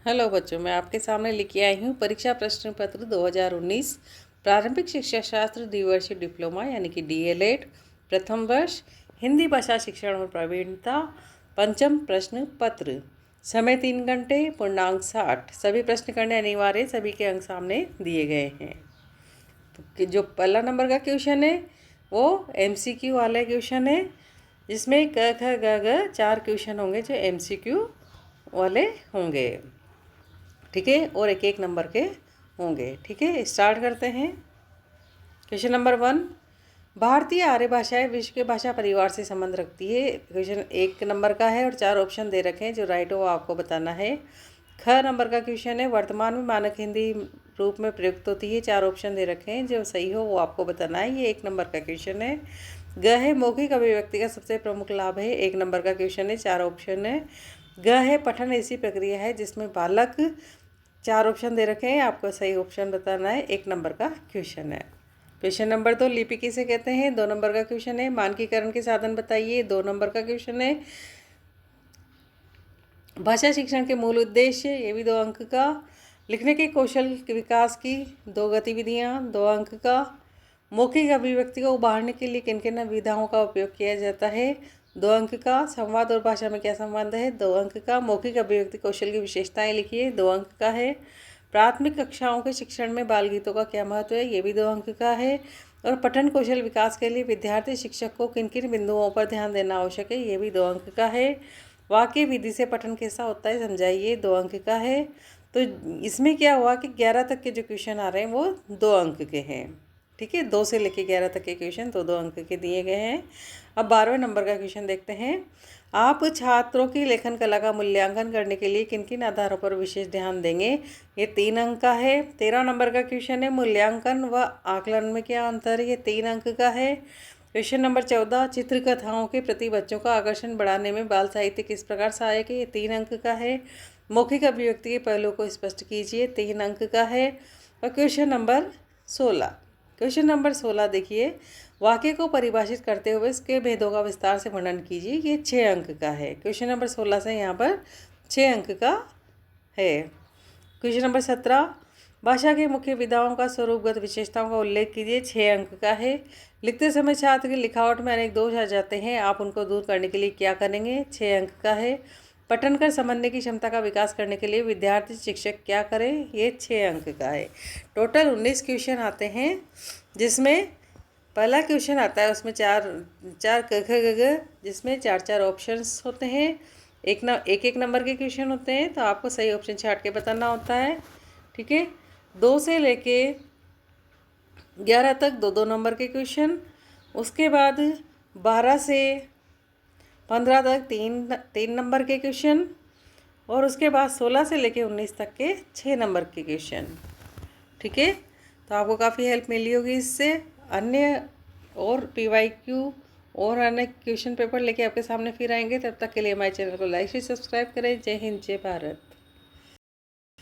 Hello बच्चों, मैं आपके सामने लेके आई हूँ परीक्षा प्रश्न पत्र 2019 प्रारंभिक शिक्षा शास्त्र द्विवर्षीय डिप्लोमा यानी कि डीएलएड प्रथम वर्ष हिंदी भाषा शिक्षण और प्रवीणता पंचम प्रश्न पत्र। समय 3 घंटे, पूर्णांक 60। सभी प्रश्न करने अनिवार्य, सभी के अंक सामने दिए गए हैं। तो जो पहला नंबर का क्वेश्चन है वो एमसीक्यू वाला क्वेश्चन है, जिसमें क ख ग घ 4 क्वेश्चन होंगे जो एमसीक्यू वाले होंगे। ठीक है, और एक एक नंबर के होंगे। ठीक है, स्टार्ट करते हैं। क्वेश्चन नंबर 1, भारतीय आर्य भाषाएं विश्व के भाषा परिवार से संबंध रखती है। क्वेश्चन 1 नंबर का है और 4 ऑप्शन दे रखे हैं, जो राइट हो वो आपको बताना है। ख नंबर का क्वेश्चन है, वर्तमान में मानक हिंदी रूप में प्रयुक्त होती है। 4 ऑप्शन दे रखे हैं, जो सही हो वो आपको बताना है। ये 1 नंबर का क्वेश्चन है। ग है, मौखिक अभिव्यक्ति का सबसे प्रमुख लाभ है। 1 नंबर का क्वेश्चन है, 4 ऑप्शन है। ग है, पठन ऐसी प्रक्रिया है जिसमें बालक 4 ऑप्शन दे रखे हैं, आपको सही ऑप्शन बताना है। 1 नंबर का क्वेश्चन है। क्वेश्चन नंबर 2, लिपि किसे कहते हैं। 2 नंबर का क्वेश्चन है। मानकीकरण के साधन बताइए। 2 नंबर का क्वेश्चन है। भाषा शिक्षण के मूल उद्देश्य, ये भी 2 अंक का। लिखने के कौशल के विकास की 2 गतिविधियाँ, 2 अंक का। मौखिक अभिव्यक्ति को उभारने के लिए किन किन विधाओं का उपयोग किया जाता है, 2 अंक का। संवाद और भाषा में क्या संबंध है, 2 अंक का। मौखिक अभिव्यक्ति कौशल की विशेषताएं लिखिए, 2 अंक का है। प्राथमिक कक्षाओं के शिक्षण में बाल गीतों का क्या महत्व है, ये भी 2 अंक का है। और पठन कौशल विकास के लिए विद्यार्थी शिक्षक को किन किन बिंदुओं पर ध्यान देना आवश्यक है, ये भी 2 अंक का है। वाक्य विधि से पठन कैसा होता है समझाइए, 2 अंक का है। तो इसमें क्या हुआ कि 11 तक के जो क्वेश्चन आ रहे हैं वो 2 अंक के हैं। ठीक है, 2 से लेके 11 तक के क्वेश्चन तो 2 अंक के दिए गए हैं। अब 12वें नंबर का क्वेश्चन देखते हैं। आप छात्रों की लेखन कला का मूल्यांकन करने के लिए किन किन आधारों पर विशेष ध्यान देंगे, ये 3 अंक का है। 13 नंबर का क्वेश्चन है, मूल्यांकन व आकलन में क्या अंतर है, ये 3 अंक का है। क्वेश्चन नंबर 14, चित्रकथाओं के प्रति बच्चों का आकर्षण बढ़ाने में बाल साहित्य किस प्रकार सहायक है, ये 3 अंक का है। मौखिक अभिव्यक्ति के पहलू को स्पष्ट कीजिए, 3 अंक का है। और क्वेश्चन नंबर 16 देखिए, वाक्य को परिभाषित करते हुए इसके भेदों का विस्तार से वर्णन कीजिए, ये 6 अंक का है। क्वेश्चन नंबर 16 से यहाँ पर 6 अंक का है। क्वेश्चन नंबर 17, भाषा के मुख्य विधाओं का स्वरूपगत विशेषताओं का उल्लेख कीजिए, 6 अंक का है। लिखते समय छात्र की लिखावट में अनेक दोष आ जाते हैं, आप उनको दूर करने के लिए क्या करेंगे, 6 अंक का है। पठन कर समझने की क्षमता का विकास करने के लिए विद्यार्थी शिक्षक क्या करें, ये 6 अंक का है। टोटल 19 क्वेश्चन आते हैं, जिसमें पहला क्वेश्चन आता है उसमें चार क ख ग घ, जिसमें 4 ऑप्शंस होते हैं। एक एक नंबर के क्वेश्चन होते हैं, तो आपको सही ऑप्शन छाट के बताना होता है। ठीक है, 2 से लेके 11 तक 2 नंबर के क्वेश्चन। उसके बाद 12 से 15 तक 3 नंबर के क्वेश्चन। और उसके बाद 16 से लेके 19 तक के 6 नंबर के क्वेश्चन। ठीक है, तो आपको काफ़ी हेल्प मिली होगी इससे। अन्य और पीवाईक्यू और अन्य क्वेश्चन पेपर लेके आपके सामने फिर आएंगे। तब तक के लिए हमारे चैनल को लाइक से सब्सक्राइब करें। जय हिंद, जय भारत।